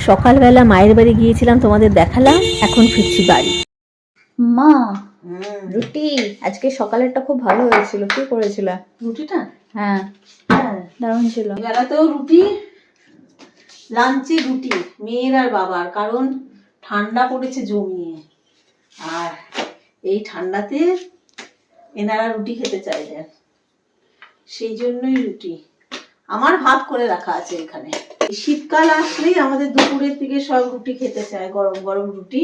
সকালবেলা মায়ের বাড়ি গিয়েছিলাম, তোমাদের দেখালাম। এখন ফিরছি বাড়ি। মা, রুটি আজকে সকালেরটা খুব ভালো হয়েছিল। কি করেছিল রুটিটা? হ্যাঁ হ্যাঁ, দারুণ ছিল। বেলাতেও রুটি, লাঞ্চে রুটি মেয়ের আর বাবার, কারণ ঠান্ডা পড়েছে জমিয়ে। আর এই ঠান্ডাতে এনারা রুটি খেতে চাইলেন, সেই জন্যই রুটি। আমার ভাত করে রাখা আছে এখানে। শীতকাল আসলেই আমাদের দুপুরের দিকে সব রুটি খেতে চায়, গরম গরম রুটি।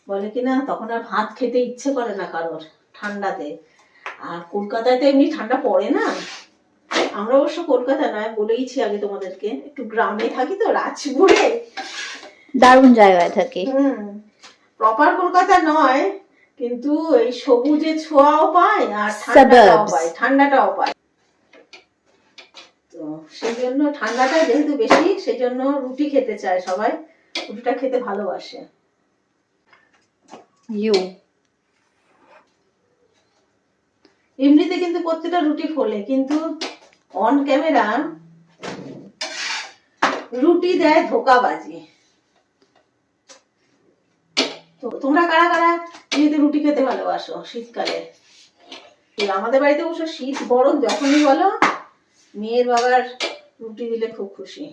বলে কিনা তখন আর ভাত খেতে ইচ্ছে করে না কারোর ঠান্ডাতে। আর কলকাতায় তো এমনি ঠান্ডা পড়ে না। আমরা অবশ্য কলকাতা নয়, বলেইছি আগে তোমাদেরকে, একটু গ্রামে থাকি তো, রাজপুরে। দারুণ জায়গায় থাকি। প্রপার কলকাতা নয়, কিন্তু এই সবুজে ছোঁয়াও পায় আর ঠান্ডাটাও পায়, ঠান্ডাটাও পায়। তো সেই জন্য ঠান্ডাটা যেহেতু বেশি, সেই জন্য রুটি খেতে চায় সবাই, রুটিটা খেতে ভালোবাসে। এমনিতে কিন্তু প্রত্যেকটা রুটি ফোলে, কিন্তু অন ক্যামেরা রুটি দেয় ধোকাবাজি। তো তোমরা কারা কারা যেহেতু রুটি খেতে ভালোবাসো শীতকালে? আমাদের বাড়িতে অবশ্য শীত গরম যখনই বলো, মেয়ের বাবার রুটি দিলে খুব খুশি।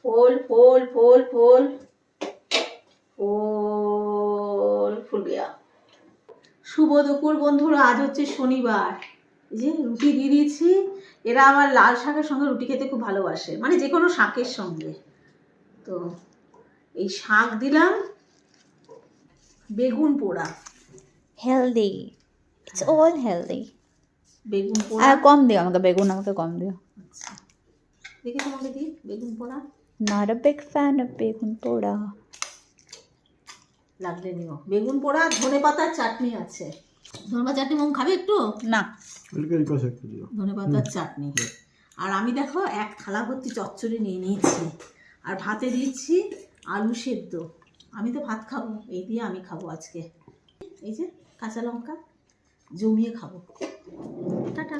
ফোল ফোল ফোল ফোল ফোল ফুল গিয়া। শুভ দুপুর বন্ধুরা, আজ হচ্ছে শনিবার। এই যে রুটি দিয়ে দিয়েছি। এরা আবার লাল শাকের সঙ্গে রুটি খেতে খুব ভালোবাসে, মানে যে কোনো শাকের সঙ্গে। তো এই শাক দিলাম, বেগুন পোড়া, হেলদি, ইটস অল হেলদি। বেগুন পোড়া আর কম দিও আমাকে বেগুন, আমাকে কম দিও। আচ্ছা, দেখে তোমাকে দিই বেগুন পোড়া। Not a big fan of বেগুন পোড়া। লাগলে নিও। বেগুন পোড়া, ধনে পাতার চাটনি আছে। ধনে পাতার চাটনি মম খাবে একটু? না, ধনে পাতার চাটনি। আর আমি দেখো এক থালা ভর্তি চচ্চড়ি নিয়ে নিয়েছি, আর ভাতে দিচ্ছি আলু সেদ্ধ। আমি তো ভাত খাবো, এই দিয়ে আমি খাবো আজকে। এই যে কাঁচা লঙ্কা জমিয়ে খাবো। টাটা।